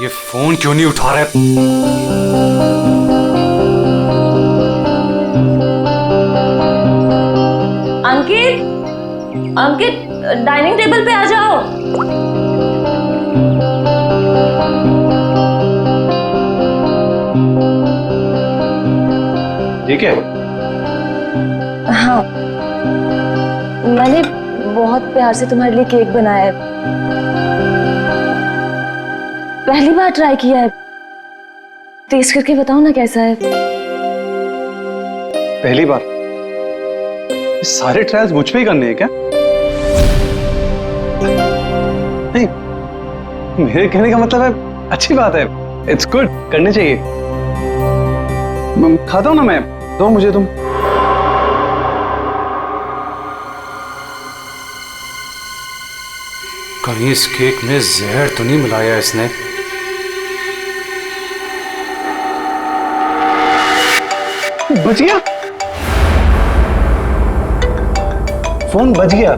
ये फोन क्यों नहीं उठा रहे? अंकित, अंकित, डाइनिंग टेबल पे आ जाओ। ठीक है। हाँ, मैंने बहुत प्यार से तुम्हारे लिए केक बनाया है। पहली बार ट्राई किया है, टेस्ट करके बताओ ना कैसा है। पहली बार? सारे ट्रायल्स मुझ पे ही करने हैं क्या? नहीं, मेरे कहने का मतलब है अच्छी बात है, इट्स गुड, करने चाहिए। खाता हूं ना मैं, दो मुझे तुम। कहीं इस केक में जहर तो नहीं मिलाया इसने? बच गया, फोन बच गया।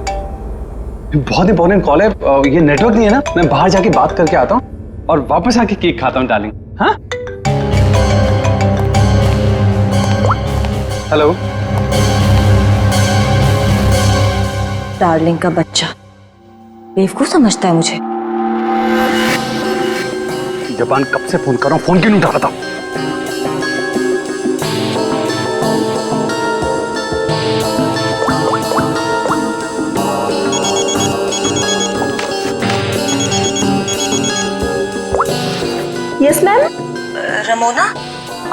बहुत इंपॉर्टेंट कॉल है, ये नेटवर्क नहीं है ना, मैं बाहर जाके बात करके आता हूँ और वापस आके केक खाता हूँ डार्लिंग। हाँ, हेलो। डार्लिंग का बच्चा बेवकूफ समझता है मुझे। जबान कब से फोन कर रहा हूँ, फोन क्यों नहीं उठा रहा था? Yes ma'am. रमोना,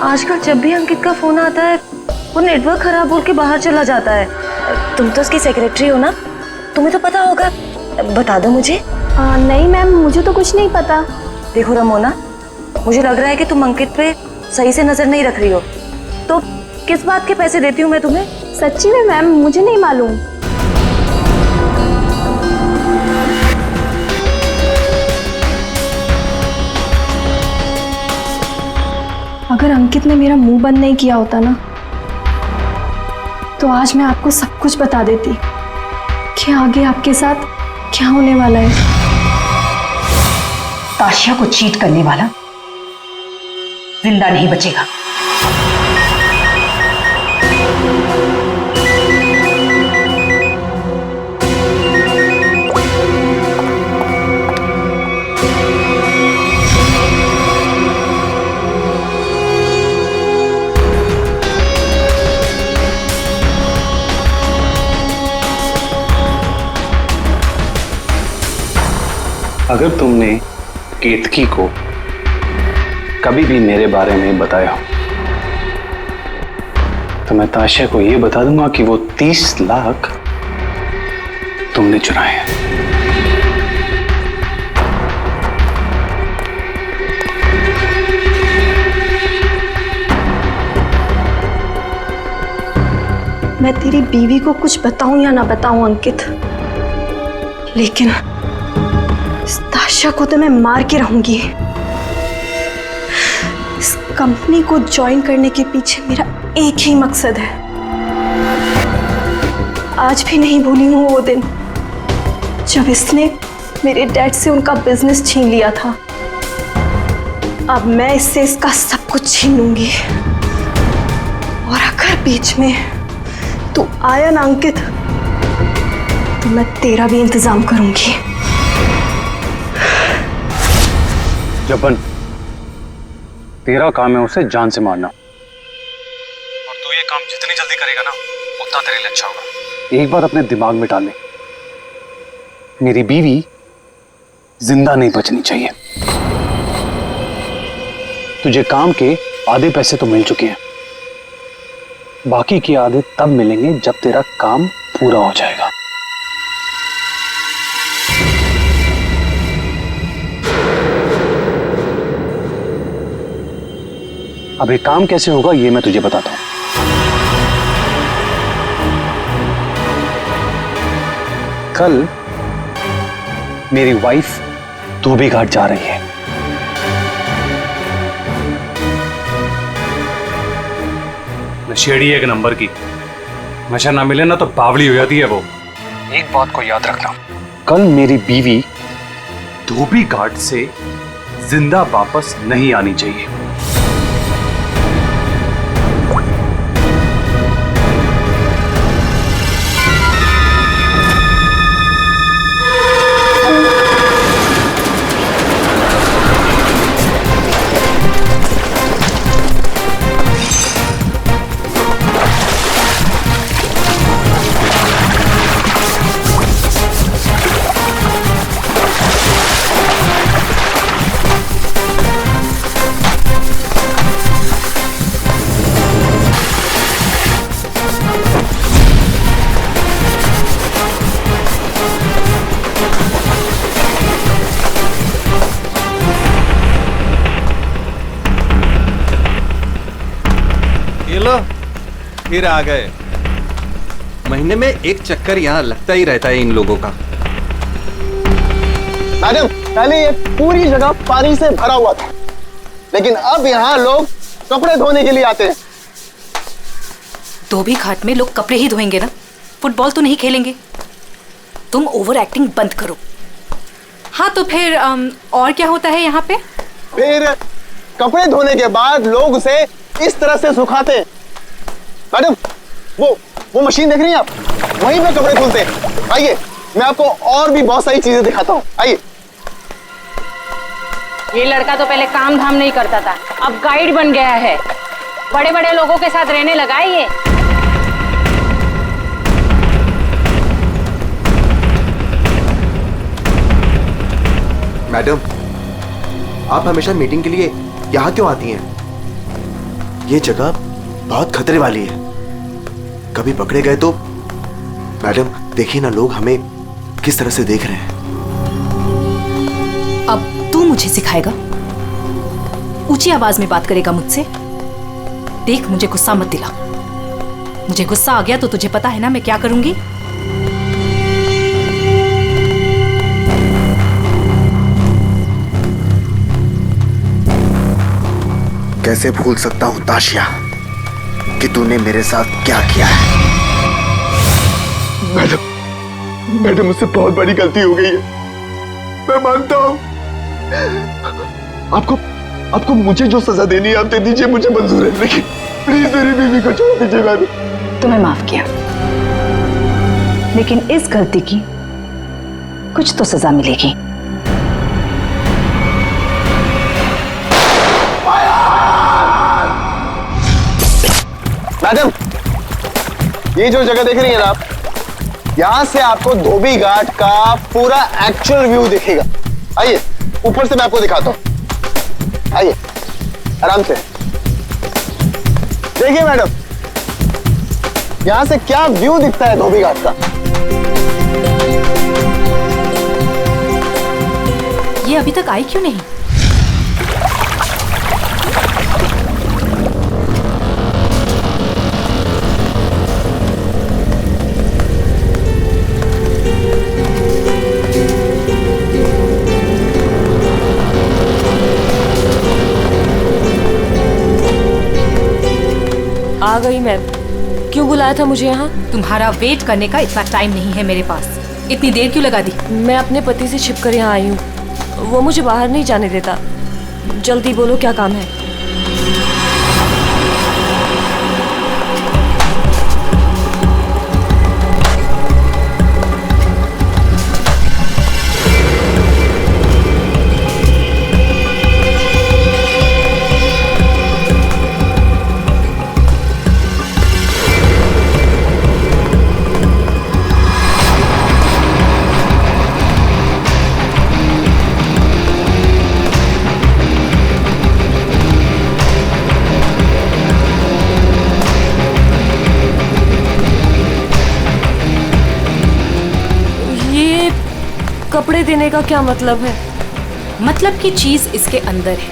आजकल जब भी अंकित का फोन आता है वो नेटवर्क खराब बोल के बाहर चला जाता है। तुम तो उसकी सेक्रेटरी हो ना, तुम्हें तो पता होगा, बता दो मुझे। नहीं मैम, मुझे तो कुछ नहीं पता। देखो रमोना, मुझे लग रहा है कि तुम अंकित पे सही से नजर नहीं रख रही हो, तो किस बात के पैसे देती हूँ मैं तुम्हें? सच्ची में मैम, मुझे नहीं मालूम। अगर अंकित ने मेरा मुंह बंद नहीं किया होता ना, तो आज मैं आपको सब कुछ बता देती कि आगे आपके साथ क्या होने वाला है। ताशिया को चीट करने वाला जिंदा नहीं बचेगा। अगर तुमने केतकी को कभी भी मेरे बारे में बताया तो मैं ताशिया को यह बता दूंगा कि वो 30 लाख तुमने चुराए हैं। मैं तेरी बीवी को कुछ बताऊं या ना बताऊं अंकित, लेकिन इस ताशिया को तो मैं मार के रहूंगी। इस कंपनी को ज्वाइन करने के पीछे मेरा एक ही मकसद है। आज भी नहीं भूली हूं वो दिन जब इसने मेरे डैड से उनका बिजनेस छीन लिया था। अब मैं इससे इसका सब कुछ छीन लूंगी। और अगर बीच में तू आया ना अंकित, तो मैं तेरा भी इंतजाम करूंगी। जबन, तेरा काम है उसे जान से मारना, और तू ये काम जितनी जल्दी करेगा ना उतना तेरे लिए अच्छा होगा। एक बात अपने दिमाग में डाल ले, मेरी बीवी जिंदा नहीं बचनी चाहिए। तुझे काम के आधे पैसे तो मिल चुके हैं, बाकी के आधे तब मिलेंगे जब तेरा काम पूरा हो जाएगा। अब ये काम कैसे होगा ये मैं तुझे बताता हूं। कल मेरी वाइफ धोबी घाट जा रही है। नशेड़ी एक नंबर की, नशा ना मिले ना तो बावली हो जाती है वो। एक बात को याद रखना, कल मेरी बीवी धोबी घाट से जिंदा वापस नहीं आनी चाहिए। ये लो, फिर आ गए। महीने में एक चक्कर यहाँ लगता ही रहता है इन लोगों का। मैडम, पहले ये पूरी जगह पानी से भरा हुआ था, लेकिन अब यहाँ लोग कपड़े धोने के लिए आते हैं। धोबी घाट में लोग कपड़े ही धोएंगे ना, फुटबॉल तो नहीं खेलेंगे। तुम ओवर एक्टिंग बंद करो। हाँ तो फिर और क्या होता है यहाँ पे? फिर कपड़े धोने के बाद लोग उसे इस तरह से सुखाते हैं। मैडम, वो मशीन देख रही हैं आप? वहीं पे कपड़े धुलते हैं। आइए, मैं आपको और भी बहुत सारी चीजें दिखाता हूँ। आइए। ये लड़का तो पहले काम धाम नहीं करता था, अब गाइड बन गया है। बड़े बड़े लोगों के साथ रहने लगा है ये। मैडम, आप हमेशा मीटिंग के लिए यहाँ क्यों आती हैं? ये जगह बहुत खतरे वाली है, कभी पकड़े गए तो। मैडम देखिए ना, लोग हमें किस तरह से देख रहे हैं। अब तू मुझे सिखाएगा? ऊंची आवाज में बात करेगा मुझसे? देख, मुझे गुस्सा मत दिला। मुझे गुस्सा आ गया तो तुझे पता है ना मैं क्या करूंगी। कैसे भूल सकता हूं ताशिया कि तूने मेरे साथ क्या किया है। मैडम, मुझसे बहुत बड़ी गलती हो गई है, मैं मानता हूँ। आपको मुझे जो सजा देनी है आप दे दीजिए, मुझे मंजूर है, लेकिन प्लीज मेरी बीवी को छोड़ दीजिए। मैडम, तुम्हें माफ किया, लेकिन इस गलती की कुछ तो सजा मिलेगी। मैडम, ये जो जगह देख रही है ना आप, यहाँ से आपको धोबी घाट का पूरा एक्चुअल व्यू दिखेगा। आइए, ऊपर से मैं आपको दिखाता हूँ। आइए, आराम से देखिए मैडम, यहाँ से क्या व्यू दिखता है धोबी घाट का। ये अभी तक आई क्यों नहीं? आ गई मैम। क्यों बुलाया था मुझे यहाँ? तुम्हारा वेट करने का इतना टाइम नहीं है मेरे पास। इतनी देर क्यों लगा दी? मैं अपने पति से छिपकर यहाँ आई हूँ, वो मुझे बाहर नहीं जाने देता। जल्दी बोलो, क्या काम है? कपड़े देने का क्या मतलब है? मतलब की चीज इसके अंदर है।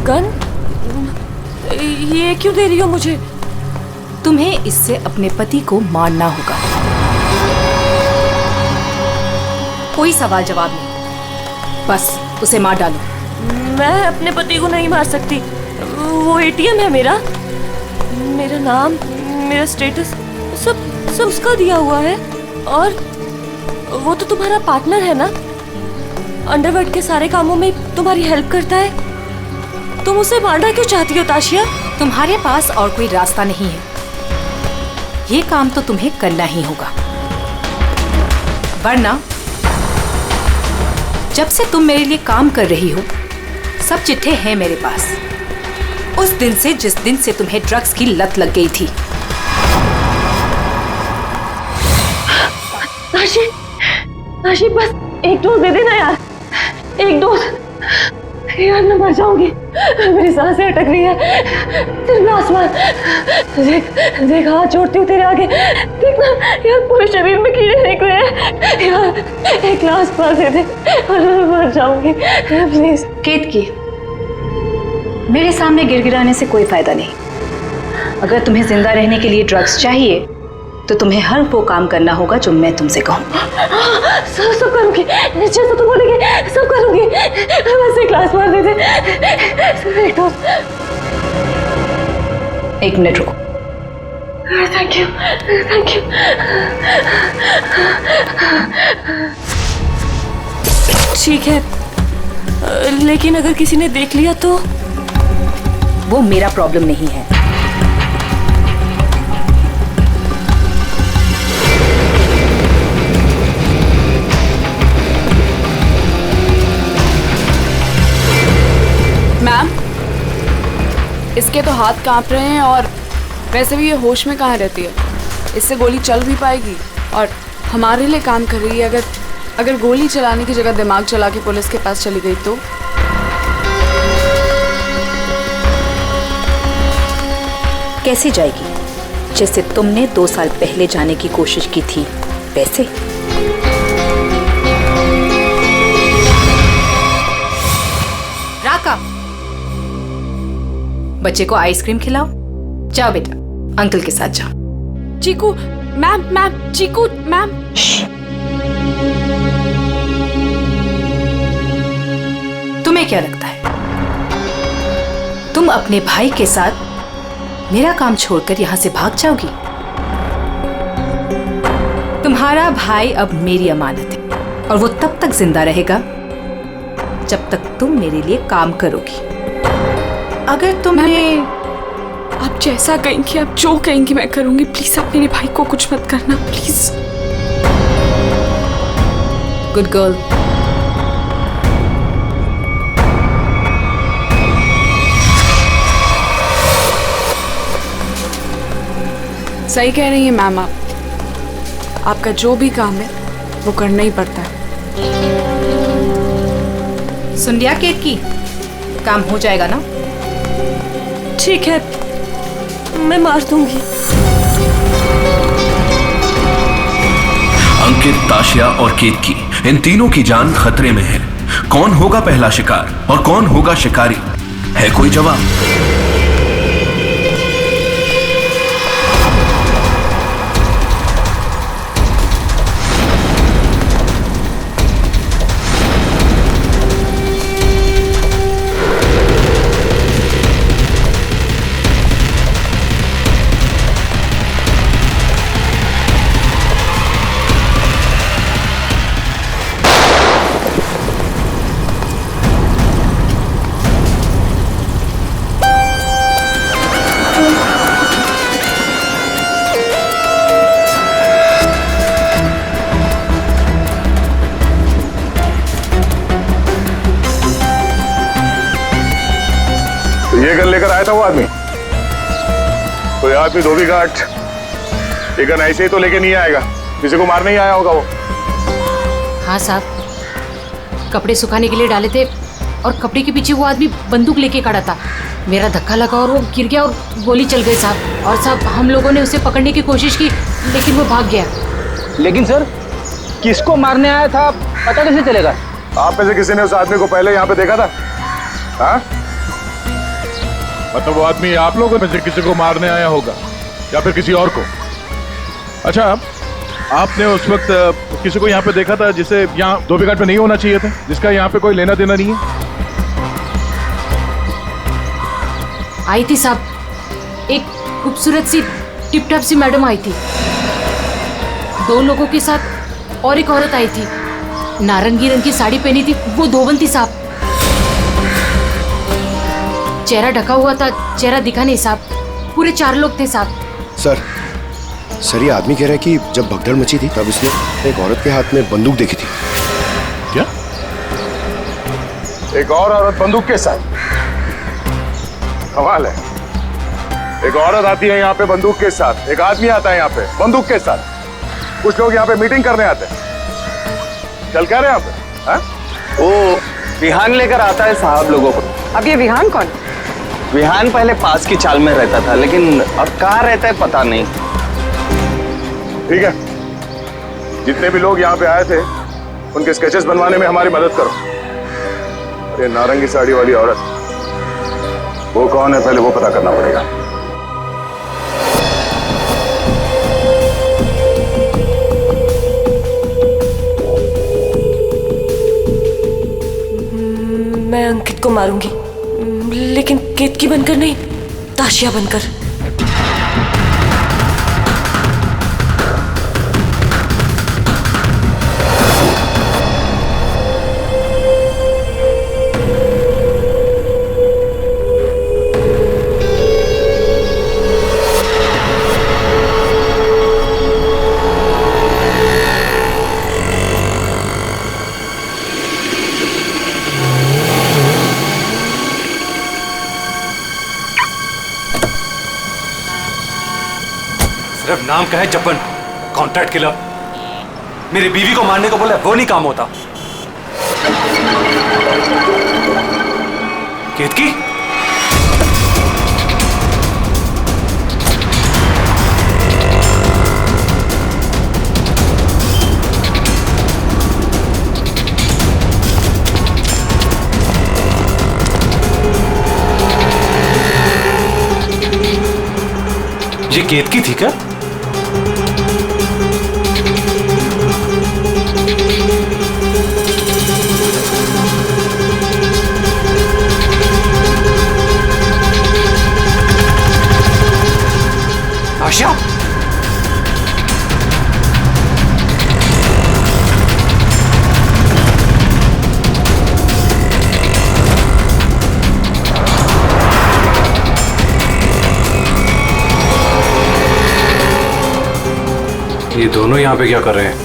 गन? ये क्यों दे रही हो मुझे? तुम्हें इससे अपने पति को मारना होगा। कोई सवाल जवाब नहीं, बस उसे मार डालो। मैं अपने पति को नहीं मार सकती, वो एटीएम है मेरा। मेरा नाम, मेरा स्टेटस सब सब उसका दिया हुआ है। और वो तो तुम्हारा पार्टनर है ना, अंडरवर्ल्ड के सारे कामों में तुम्हारी हेल्प करता है। तुम उसे मारना क्यों चाहती हो ताशिया? तुम्हारे पास और कोई रास्ता नहीं है, ये काम तो तुम्हें करना ही होगा, वरना जब से तुम मेरे लिए काम कर रही हो सब चिट्ठे हैं मेरे पास, उस दिन से जिस दिन से तुम्हें ड्रग्स की लत लग गई थी। ताशी, ताशी बस एक डोज दे देना यार, एक डोज। यार मैं मर जाऊंगी, मेरी सांसें अटक रही है। तेरे आसमान देख देख, हाथ जोड़ती हूँ तेरे आगे, देखना यार पूरे शरीर में कीड़े निकले हैं यार। एक ग्लास पास दे दे और मैं मर जाऊंगी प्लीज। केतकी, मेरे सामने गिड़गिड़ाने से कोई फायदा नहीं। अगर तुम्हें जिंदा रहने के लिए ड्रग्स चाहिए तो तुम्हें हर वो काम करना होगा जो मैं तुमसे कहूँ। सब करूंगी, जैसा तुम बोलेंगे सब करूंगी। बस एक ग्लास मार दे दे, एक डोज। 1 मिनट रुको। Thank you, thank you. ठीक है, लेकिन अगर किसी ने देख लिया तो? वो मेरा प्रॉब्लम नहीं है। मैम, इसके तो हाथ कांप रहे हैं और वैसे भी ये होश में कहाँ रहती है। इससे गोली चल भी पाएगी और हमारे लिए काम कर रही है। अगर गोली चलाने की जगह दिमाग चला के पुलिस के पास चली गई तो? कैसे जाएगी? जैसे तुमने 2 साल पहले जाने की कोशिश की थी वैसे। राका, बच्चे को आइसक्रीम खिलाओ। जाओ बेटा, अंकल के साथ जाओ। चीकू मैम, चीकू मैम। तुम्हें क्या लगता है तुम अपने भाई के साथ मेरा काम छोड़कर यहां से भाग जाओगी? तुम्हारा भाई अब मेरी अमानत है और वो तब तक जिंदा रहेगा जब तक तुम मेरे लिए काम करोगी। अगर तुम्हें आप जैसा कहेंगी, आप जो कहेंगी मैं करूंगी। प्लीज आप मेरे भाई को कुछ मत करना, प्लीज। Good girl. सही कह रही हैं मैम आप। आपका जो भी काम है वो करना ही पड़ता है। सुन लिया केतकी, काम हो जाएगा ना? ठीक है, मैं मार दूंगी। अंकित, ताशिया और केतकी, इन तीनों की जान खतरे में है। कौन होगा पहला शिकार और कौन होगा शिकारी? है कोई जवाब? ये गन लेकर आया था वो आदमी। कोई आदमी धोबी घाट ये गन ऐसे ही तो लेके नहीं आएगा, किसी को मारने ही आया होगा वो। हाँ साहब, कपड़े सुखाने के लिए डाले थे और कपड़े के पीछे वो आदमी बंदूक लेके खड़ा था। मेरा धक्का लगा और वो गिर गया और गोली चल गई साहब। और साहब हम लोगों ने उसे पकड़ने की कोशिश की लेकिन वो भाग गया। लेकिन सर, किसको मारने आया था पता कैसे चलेगा? आप में से किसी ने उस आदमी को पहले यहाँ पे देखा था? हाँ? मतलब वो आदमी आप लोगों में से किसी को मारने आया होगा या फिर किसी और को? अच्छा, आपने उस वक्त किसी को यहाँ पे देखा था जिसे यहाँ धोबी घाट पे नहीं होना चाहिए था, जिसका यहाँ पे कोई लेना देना नहीं है? आई थी साहब, एक खूबसूरत सी टिप टॉप सी मैडम आई थी। 2 लोगों के साथ और एक औरत आई थी, नारंगी रंग की साड़ी पहनी थी, वो धोबन थी साहब। चेहरा ढका हुआ था, चेहरा दिखा नहीं साहब। पूरे 4 लोग थे साहब। सर ये आदमी कह रहा है कि जब भगदड़ मची थी तब उसने एक औरत के हाथ में बंदूक देखी थी। क्या? एक और औरत बंदूक के साथ? कमाल है। एक औरत आती है यहाँ पे बंदूक के साथ, एक आदमी आता है यहाँ पे बंदूक के साथ। कुछ लोग यहाँ पे मीटिंग करने आते हैं। चल क्या रहे यहाँ पे? हाँ? वो विहान लेकर आता है साहब लोगों को। अब ये विहान कौन? विहान पहले पास की चाल में रहता था, लेकिन अब कहाँ रहता है पता नहीं। ठीक है, जितने भी लोग यहाँ पे आए थे उनके स्केचेस बनवाने में हमारी मदद करो। अरे नारंगी साड़ी वाली औरत, वो कौन है पहले वो पता करना पड़ेगा। मैं अंकित को मारूंगी, लेकिन केतकी बनकर नहीं, ताशिया बनकर। सिर्फ नाम का है जपन, कॉन्ट्रैक्ट किलर। मेरी बीवी को मारने को बोला, वो नहीं काम होता। केतकी, ये केतकी थी क्या? आशा, ये दोनों यहाँ पे क्या कर रहे हैं?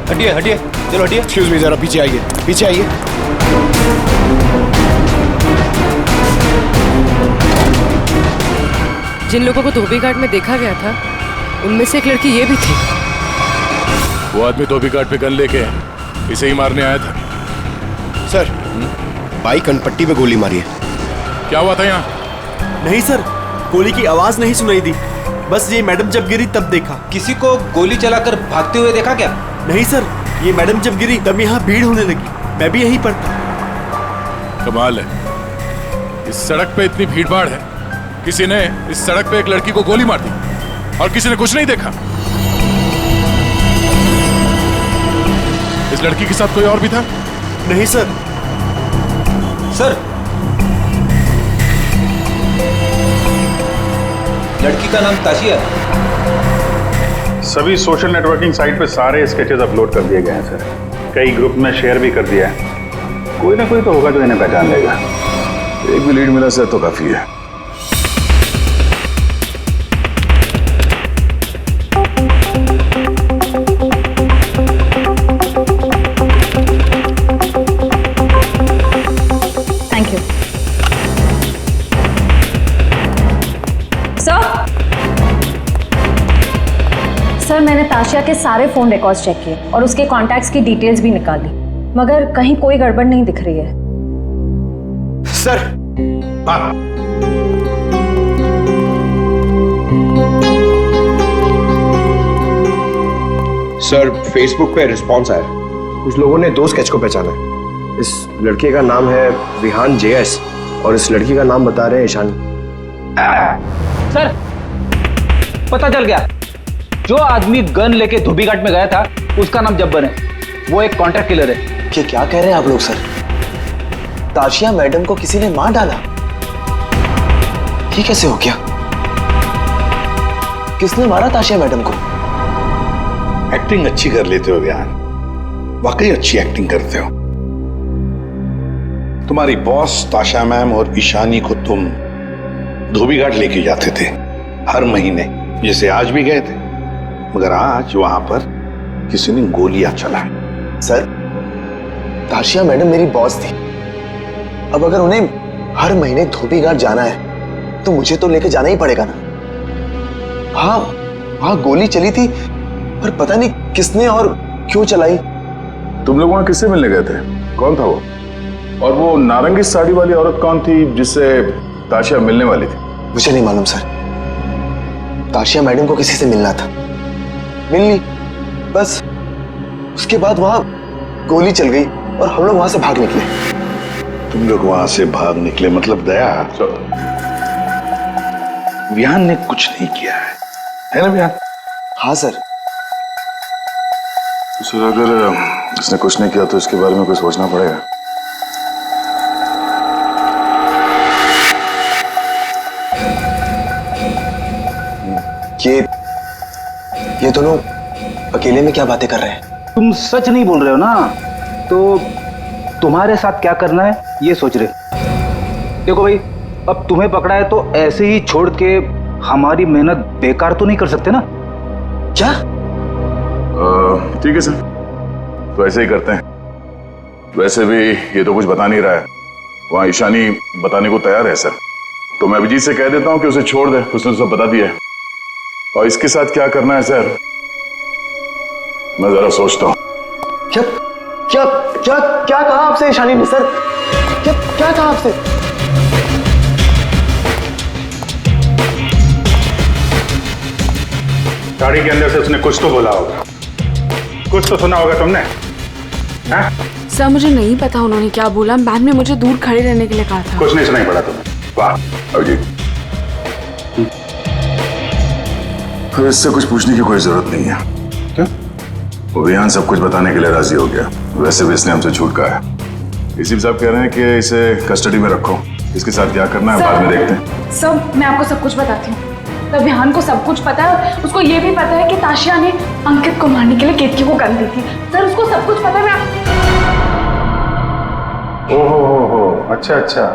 हटिए हटिए, चलो हटिए। एक्सक्यूज मी, जरा पीछे आइए, पीछे आइए। जिन लोगों को धोबी घाट में देखा गया था उनमें से एक लड़की ये भी थी। वो आदमी धोबी घाट पे गन लेके इसे ही मारने आया था। सर, बाइक कनपट्टी पे गोली मारी है। क्या हुआ था यहाँ? नहीं सर, गोली की आवाज नहीं सुनाई दी, बस ये मैडम जब गिरी तब देखा। किसी को गोली चलाकर भागते हुए देखा क्या? नहीं सर, ये मैडम जब गिरी तब यहाँ भीड़ होने लगी, मैं भी यहीं पर था। कमाल है, इस सड़क पे इतनी भीड़ भाड़ है, किसी ने इस सड़क पे एक लड़की को गोली मार दी। और किसी ने कुछ नहीं देखा? इस लड़की के साथ कोई और भी था? नहीं सर। सर, लड़की का नाम ताशिया। सभी सोशल नेटवर्किंग साइट पे सारे स्केचेस अपलोड कर दिए गए हैं सर। कई ग्रुप में शेयर भी कर दिया है। कोई ना कोई तो होगा जो इन्हें पहचान लेगा। एक भी लीड मिला सर तो काफी है। थैंक यू सर, मैंने ताशिया के सारे फोन रिकॉर्ड्स चेक किए और उसके कॉन्टैक्ट्स की डिटेल्स भी निकाली, मगर कहीं कोई गड़बड़ नहीं दिख रही है। सर, हाँ। सर, फेसबुक पे रिस्पॉन्स आया। कुछ लोगों ने 2 स्केच को पहचाना है। इस लड़के का नाम है विहान JS और इस लड़की का नाम बता रहे हैं ईशानी। सर, पता चल गया। जो आदमी गन लेके धोबीघाट में गया था उसका नाम जब्बर है। वो एक कॉन्ट्रैक्ट किलर है। क्या कह रहे हैं आप लोग सर? ताशिया मैडम को किसी ने मार डाला? ये कैसे हो गया? किसने मारा ताशिया मैडम को? एक्टिंग अच्छी कर लेते हो विहान, वाकई अच्छी एक्टिंग करते हो। तुम्हारी बॉस ताशा मैम और ईशानी को तुम धोबीघाट लेके जाते थे हर महीने, जैसे आज भी गए थे, मगर आज वहां पर किसी ने गोलियां चलाई। सर, ताशिया मैडम मेरी बॉस थी। अब अगर उन्हें हर महीने धोबीघाट जाना है तो मुझे तो लेके जाना ही पड़ेगा ना। हाँ, वहां गोली चली थी पर पता नहीं किसने और क्यों चलाई। तुम लोग वहां किससे मिलने गए थे? कौन था वो? और वो नारंगी साड़ी वाली औरत कौन थी जिससे ताशिया मिलने वाली थी? मुझे नहीं मालूम सर। ताशिया मैडम को किसी से मिलना था, मिल ली, बस उसके बाद वहां गोली चल गई और हम लोग वहां से भाग निकले। तुम लोग वहां से भाग निकले मतलब दया? विहान ने कुछ नहीं किया है ना विहान? हाँ सर। सर, अगर इसने कुछ नहीं किया तो इसके बारे में कुछ सोचना पड़ेगा। ये दोनों अकेले में क्या बातें कर रहे हैं? तुम सच नहीं बोल रहे हो ना, तो तुम्हारे साथ क्या करना है ये सोच रहे। देखो भाई, अब तुम्हें पकड़ा है तो ऐसे ही छोड़ के हमारी मेहनत बेकार तो नहीं कर सकते ना? क्या? ठीक है सर, तो ऐसे ही करते हैं। वैसे भी ये तो कुछ बता नहीं रहा है, वहां ईशानी बताने को तैयार है सर, तो मैं अभिजीत से कह देता हूँ कि उसे छोड़ दे, उसने तो सब बता दिया है। और इसके साथ क्या करना है सर, मैं जरा सोचता हूँ। क्या क्या क्या क्या कहा आपसे ईशानी ने सर? क्या क्या कहा आपसे? गाड़ी के अंदर से उसने कुछ तो बोला होगा, कुछ तो सुना होगा तुमने? हाँ? सर, मुझे नहीं पता उन्होंने क्या बोला। मैम ने मुझे दूर खड़े रहने के लिए कहा था। कुछ नहीं सुनाई पड़ा तुम्हें? वाह अभिजीत, तो इससे कुछ पूछने की कोई जरूरत नहीं है। क्यों? वो विहान सब कुछ बताने के लिए राजी हो गया। वैसे भी इसने हमसे छूट कहा है। इसी साहब कह रहे हैं कि इसे कस्टडी में रखो, इसके साथ क्या करना है बाद में देखते हैं। सब मैं आपको सब कुछ बताती हूँ। तब विहान को सब कुछ पता है। उसको ये भी पता है कि ताशिया ने अंकित को मारने के लिए केतकी को गन दी थी। सर, उसको सब कुछ पता है। ओहो, अच्छा अच्छा,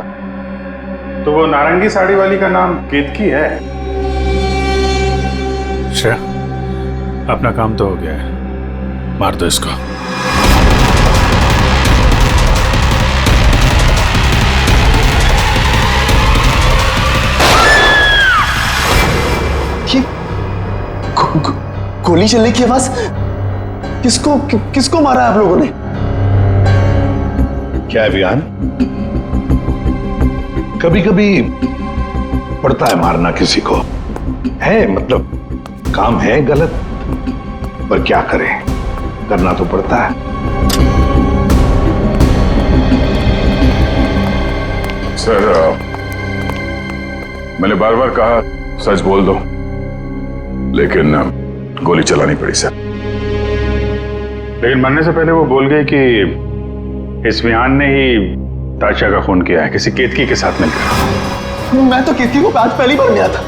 तो वो नारंगी साड़ी वाली का नाम केतकी है? श्रेया, अपना काम तो हो गया है, मार दो इसको। गोली चलने की आवाज? किसको मारा आप लोगों ने? क्या है विहान, कभी कभी पड़ता है मारना किसी को, है मतलब काम है गलत, पर क्या करें, करना तो पड़ता है। सर, मैंने बार बार कहा सच बोल दो, लेकिन गोली चलानी पड़ी सर। लेकिन मरने से पहले वो बोल गई कि इस विहान ने ही ताशा का खून किया है, किसी केतकी के साथ मिलकर। मैं तो केतकी को आज पहली बार मिला था।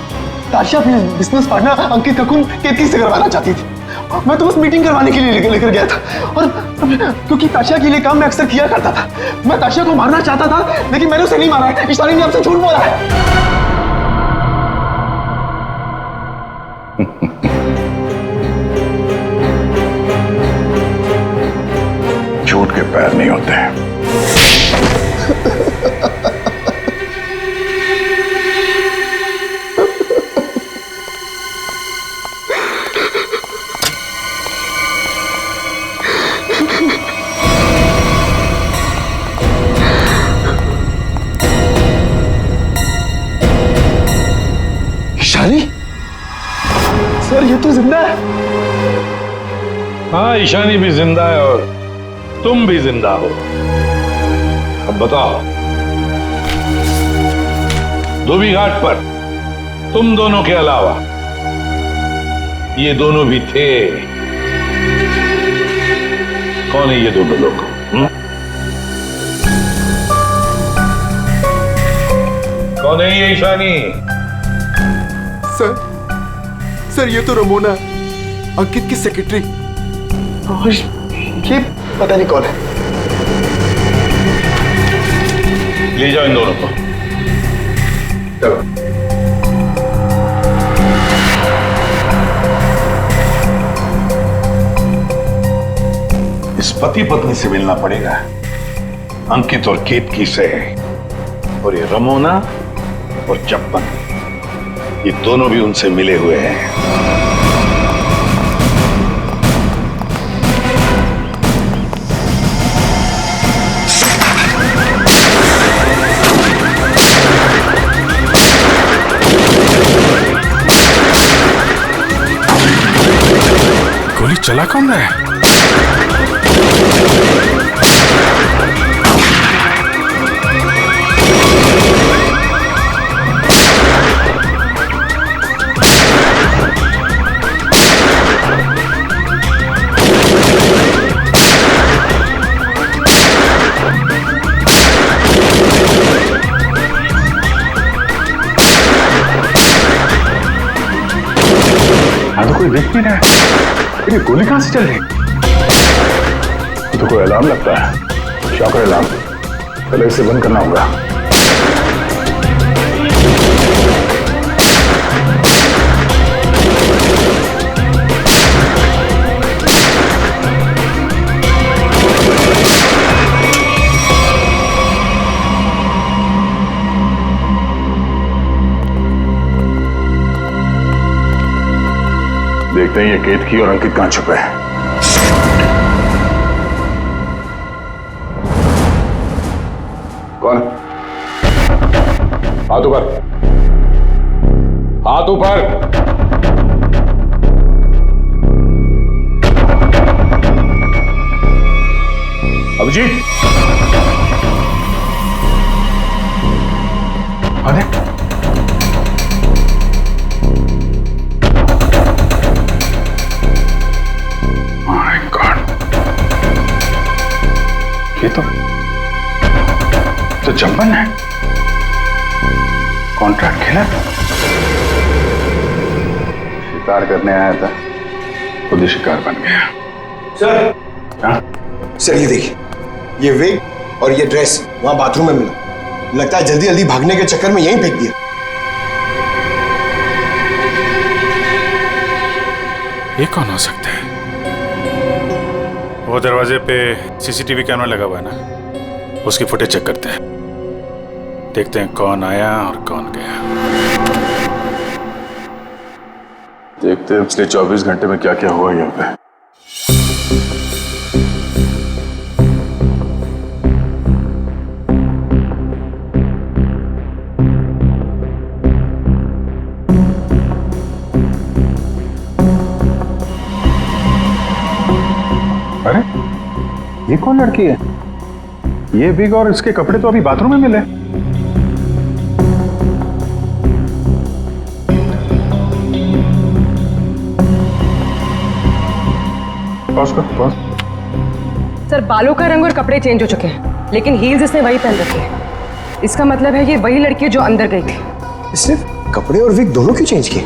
ताशा अपने बिजनेस पार्टनर अंकित का खून केतकी से करवाना चाहती थी। मैं तो बस मीटिंग करवाने के लिए लेकर गया था, और क्योंकि ताशा के लिए काम मैं अक्सर किया करता था। मैं ताशा को मारना चाहता था, लेकिन मैंने उसे नहीं मारा है। ईशानी ने आपसे झूठ बोला है। झूठ के पैर नहीं होते हैं। ईशानी, सर ये तो जिंदा है। हाँ, ईशानी भी जिंदा है और तुम भी जिंदा हो। अब बताओ, धोबी घाट पर तुम दोनों के अलावा ये दोनों भी थे। कौन है ये दोनों लोग? कौन है ये ईशानी? सर ये तो रमोना, अंकित की सेक्रेटरी। ये पता नहीं कौन है। ले जाओ इन दोनों को। चलो। इस पति पत्नी से मिलना पड़ेगा, अंकित और केतकी से। और ये रमोना और चप्पन, ये दोनों भी उनसे मिले हुए हैं। गोली चला कौन रहा है? तो कोई देख नहीं रहा है। ये गोली कहां से चल रही? ये तो कोई अलार्म लगता है, शॉकर अलार्म। पहले इसे बंद करना होगा। देखते हैं ये केतकी और अंकित कहां छुपे हैं। कौन? हाथ ऊपर, हाथ ऊपर। अभिजीत, अरे ये तो चंपन है। कॉन्ट्रैक्ट खेला था, शिकार करने आया था, खुद ही शिकार बन गया। सर, हाँ? सर ये देखिए, ये विग और ये ड्रेस वहां बाथरूम में मिला। लगता है जल्दी जल्दी भागने के चक्कर में यहीं फेंक दिया। ये कौन हो सकता है? वो दरवाजे पे सीसीटीवी कैमरा लगा हुआ है ना, उसकी फुटेज चेक करते हैं। देखते हैं कौन आया और कौन गया। देखते हैं पिछले 24 घंटे में क्या क्या हुआ यहाँ पे। अरे ये कौन लड़की है? ये बिग और इसके कपड़े तो अभी बाथरूम में मिले। पॉज कर, पॉज। सर बालों का रंग और कपड़े चेंज हो चुके हैं, लेकिन हील्स इसने वही पहन रखे हैं। इसका मतलब है ये वही लड़की है जो अंदर गई थी। इसने कपड़े और विग दोनों क्यों चेंज किए?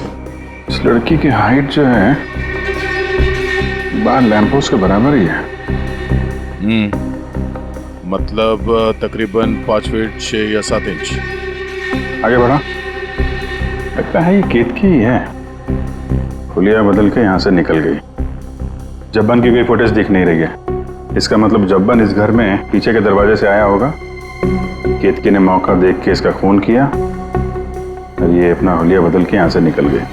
इस लड़की की हाइट जो है बाहर लैंपोस्ट के बराबर ही है। मतलब तकरीबन 5 फीट 6 या 7 इंच। आगे बढ़ा। लगता है ये केतकी ही है। हुलिया बदल के यहाँ से निकल गई। जब्बन की कोई फुटेज दिख नहीं रही है। इसका मतलब जब्बन इस घर में पीछे के दरवाजे से आया होगा। केतकी ने मौका देख के इसका खून किया और ये अपना हुलिया बदल के यहाँ से निकल गए।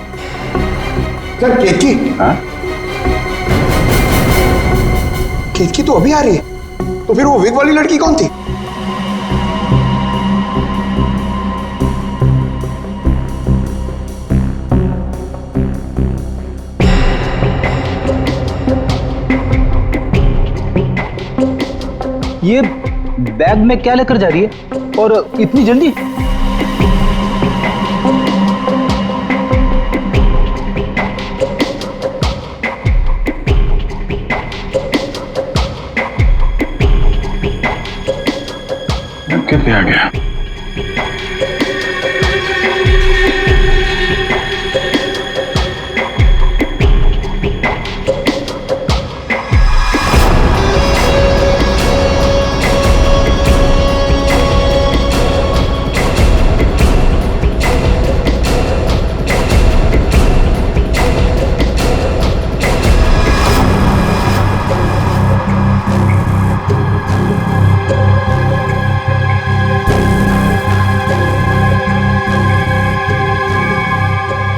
सर केतकी? हाँ? केतकी तो अभी आ रही है, तो फिर वो विग वाली लड़की कौन थी? ये बैग में क्या लेकर जा रही है और इतनी जल्दी? कितने आ गया?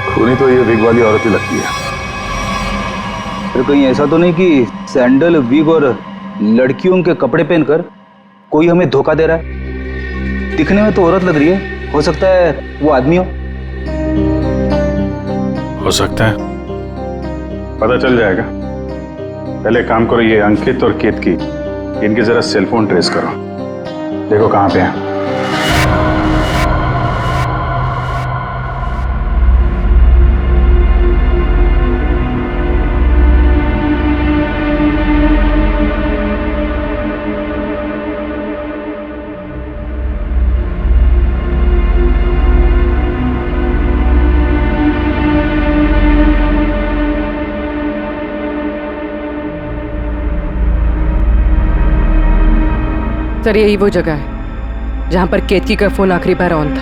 खूनी तो ये विग वाली औरत ही लगती है। फिर कहीं ऐसा तो नहीं कि सैंडल, विग और लड़कियों के कपड़े पहनकर कोई हमें धोखा दे रहा है? दिखने में तो औरत लग रही है, हो सकता है वो आदमी हो सकता है, पता चल जाएगा। पहले काम करो, ये अंकित और केतकी इनके जरा सेलफोन ट्रेस करो, देखो कहाँ पे हैं। सर यही वो जगह है जहां पर केतकी का फोन आखिरी बार ऑन था।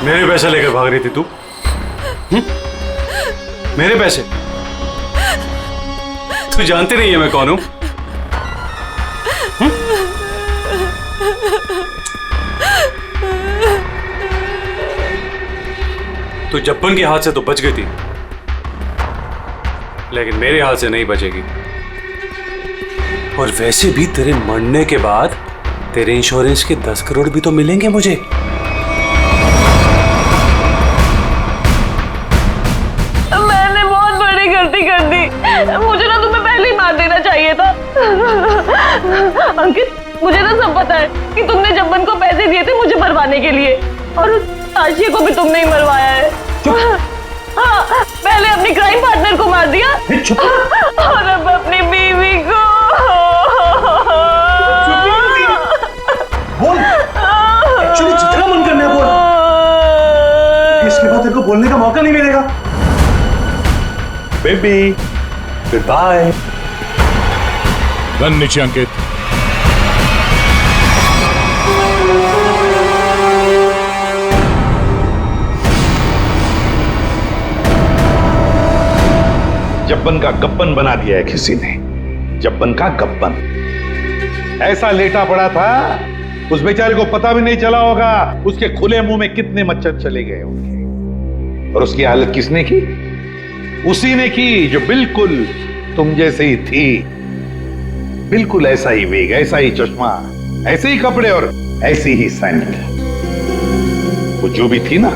मेरे पैसे लेकर भाग रही थी तू? मेरे पैसे? तू जानती नहीं है मैं कौन हूं? तू जब्बन के हाथ से तो बच गई थी, लेकिन मेरे हाथ से नहीं बचेगी। और वैसे भी तेरे मरने के बाद तेरे इंश्योरेंस के 10 करोड़ भी तो मिलेंगे मुझे। मैंने बहुत बड़ी गलती कर दी। मुझे ना तुम्हें पहले ही मार देना चाहिए था। अंकित, मुझे ना सब पता है कि तुमने जब्बन को पैसे दिए थे मुझे मरवाने के लिए, और उस आशिया को भी तुमने ही मरवाया है। हाँ, पहले अपनी क्राइम पार्टनर को मार दिया और अब अपनी बीवी को। बोल, एक्चुअली जितना मन करना है बोल, इसके बाद तेरे को बोलने का मौका नहीं मिलेगा। Baby, good bye. गन नीचे अंकित। जब्बन का गब्बन बना दिया है किसी ने, जब्बन का गब्बन। ऐसा लेटा पड़ा था, उस बेचारे को पता भी नहीं चला होगा उसके खुले मुंह में कितने मच्छर चले गए होंगे। और उसकी हालत किसने की? उसी ने की जो बिल्कुल तुम जैसे ही थी। बिल्कुल ऐसा ही वेग, ऐसा ही चश्मा, ऐसे ही कपड़े और ऐसी ही सैंडल। वो जो भी थी ना,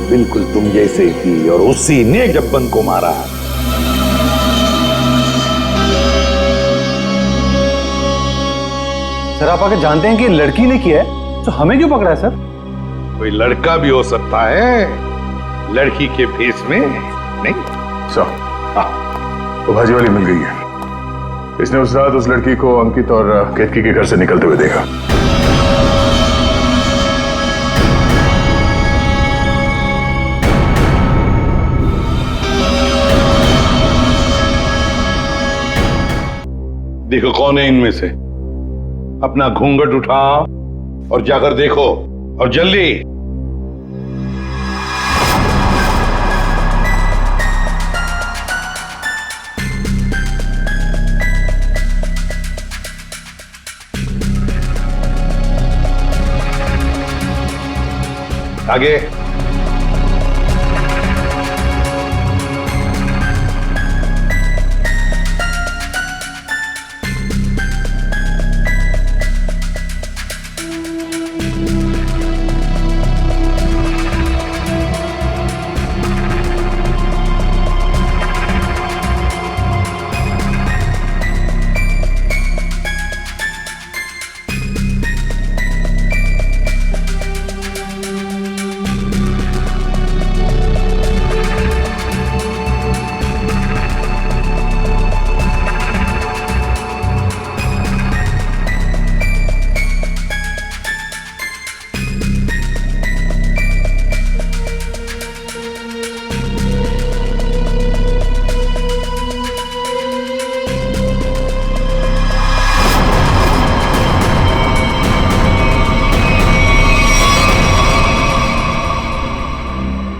बिल्कुल तुम जैसे ही थी, और उसी ने जब्बन को मारा। सर आप आके जानते हैं कि लड़की ने किया है, तो हमें क्यों पकड़ा है सर? कोई लड़का भी हो सकता है, लड़की के भेस में नहीं। सो वो भाजी वाली मिल गई है। इसने उस रात उस लड़की को अंकित और केतकी के घर से निकलते हुए देखा। देखो कौन है इनमें से। अपना घूंघट उठाओ और जाकर देखो, और जल्दी। आगे।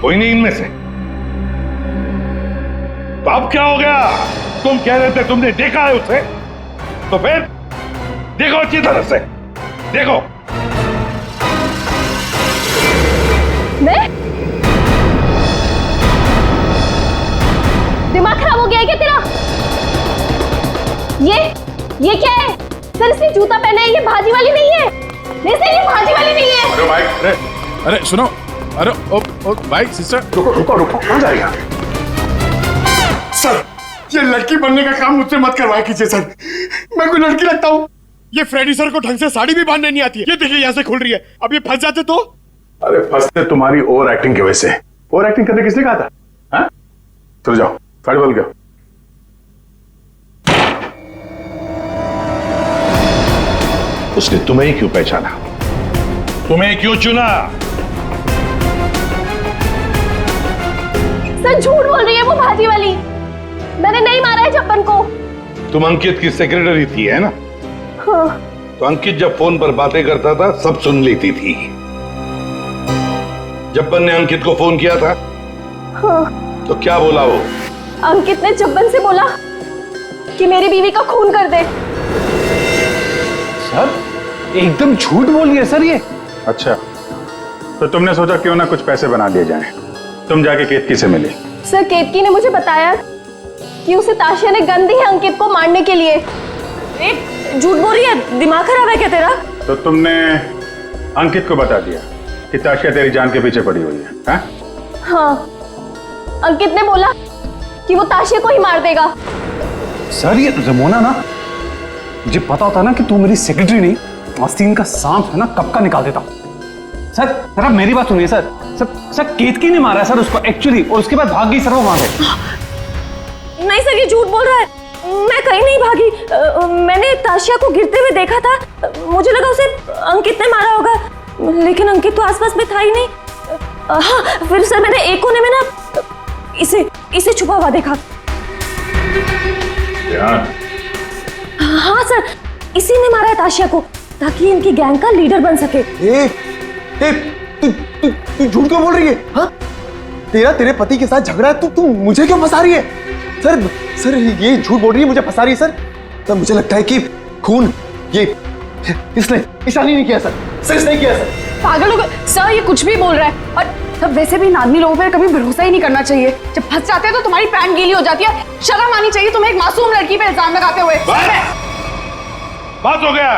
कोई नहीं इनमें से। तो अब क्या हो गया? तुम कह रहे थे तुमने देखा है उसे, तो फिर देखो अच्छी तरह से देखो। मैं? दिमाग खराब हो गया है क्या तेरा? ये क्या है? सर इसने जूता पहना है, ये भाजी वाली नहीं है। नहीं सर ये भाजी वाली नहीं है। अरे भाई, अरे सुनो, अरे ओ भाई सिस्टर, रुको कहाँ जाएगा? सर ये लड़की बनने का काम मुझसे मत करवाया कीजिए सर। मैं कोई लड़की लगता हूँ? ये फ्रेडी सर को ढंग से साड़ी भी बांधने नहीं आती है। ये देखिए यहाँ से खुल रही है। अब ये फंस जाते तो? अरे फंसते तुम्हारी ओवर एक्टिंग की वजह से। ओवर एक्टिंग करने किसने कहा था? हाँ? चलो जाओ, साड़ी बोल गया। उसने तुम्हें क्यों पहचाना? तुम्हें क्यों चुना? सर झूठ बोल रही है वो भाजी वाली। मैंने नहीं मारा है जब्बन को। तुम अंकित की सेक्रेटरी थी है ना? हाँ। तो अंकित जब फोन पर बातें करता था सब सुन लेती थी। जब्बन ने अंकित को फोन किया था? हाँ। तो क्या बोला वो? अंकित ने जब्बन से बोला कि मेरी बीवी का खून कर दे। सर एकदम झूठ बोल रही है सर ये। अच्छा, तो तुमने सोचा क्यों ना कुछ पैसे बना दिए जाएं। तुम जाके केतकी से मिली। सर केतकी ने मुझे बताया कि उसे ताशिया ने गन दी है अंकित को मारने के लिए। झूठ बोल रही है, दिमाग खराब है क्या तेरा? तो तुमने अंकित को बता दिया कि ताशिया तेरी जान के पीछे पड़ी हुई है? हाँ? हाँ, अंकित ने बोला कि वो ताशिया को ही मार देगा। सर ये रमोना ना, मुझे पता होता ना कि तू मेरी सेक्रेटरी नहीं, आस्तीन का सांप है ना, कब का निकाल देता। सर सर आप मेरी बात सुनिए सर। सर केतकी ने मारा है सर उसको एक्चुअली, और उसके बाद भाग गई सर वो वहां से। नहीं सर ये झूठ बोल रहा है। मैं कहीं नहीं भागी। मैंने ताशिया को गिरते हुए देखा था। मुझे लगा उसे अंकित ने मारा होगा, लेकिन अंकित तो आसपास में था ही नहीं। हाँ फिर सर मैंने एक कोने में ना इसे छुपा हुआ देखा। हाँ सर इसी ने मारा है ताशिया को, ताकि इनकी गैंग का लीडर बन सके। तू झूठ क्यों बोल रही है? हाँ? तेरे पति के साथ झगड़ा है, तू मुझे क्यों फंसा रही है? सर ये झूठ बोल रही है, मुझे फंसा रही है सर। सर मुझे लगता है कि खून ये इसने ईशानी नहीं किया सर इसने किया सर। पागल हो गए सर, ये कुछ भी बोल रहा है। और सब वैसे भी आदमी लोगों पर कभी भरोसा ही नहीं करना चाहिए। जब फंस जाते हैं तो तुम्हारी पैंट गीली हो जाती है। शर्म आनी चाहिए तुम्हें एक मासूम लड़की पे इल्जाम लगाते हुए। बात हो गया।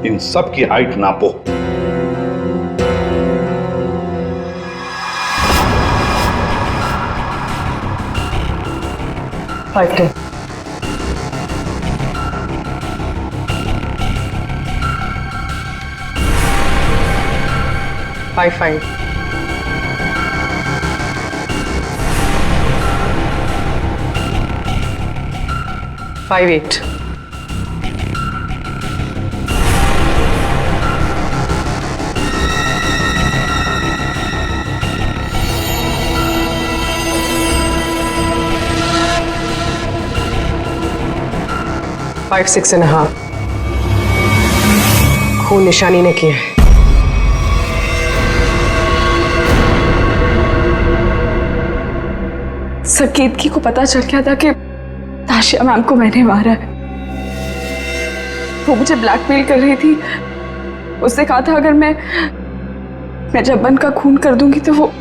इन सब की हाइट नापो। फाइव 5 5 58। फाइव 6.5 खून निशानी ने किया है। सर केतकी को पता चल गया था कि ताशिया मैम को मैंने मारा है। वो मुझे ब्लैकमेल कर रही थी। उसने कहा था अगर मैं जब्बन का खून कर दूंगी तो वो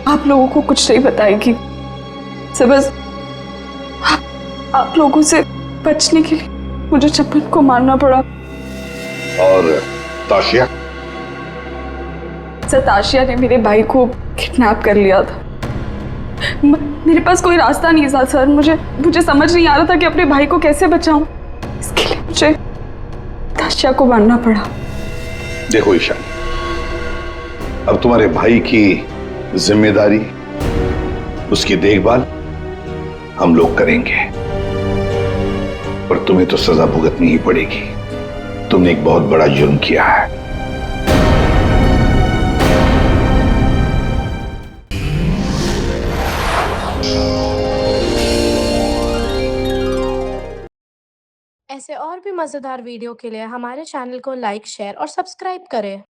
आप लोगों को कुछ नहीं बताएगी। सर बस आप लोगों से बचने के लिए मुझे जब्बन को मारना पड़ा। और ताशिया? सर ताशिया ने मेरे भाई को किडनैप कर लिया था। मेरे पास कोई रास्ता नहीं था सर। मुझे समझ नहीं आ रहा था कि अपने भाई को कैसे बचाऊं। इसके लिए मुझे ताशिया को मारना पड़ा। देखो ईशानी, अब तुम्हारे भाई की जिम्मेदारी, उसकी देखभाल हम लोग करेंगे, पर तुम्हें तो सजा भुगतनी ही पड़ेगी। तुमने एक बहुत बड़ा जुर्म किया है। ऐसे और भी मजेदार वीडियो के लिए हमारे चैनल को लाइक, शेयर और सब्सक्राइब करें।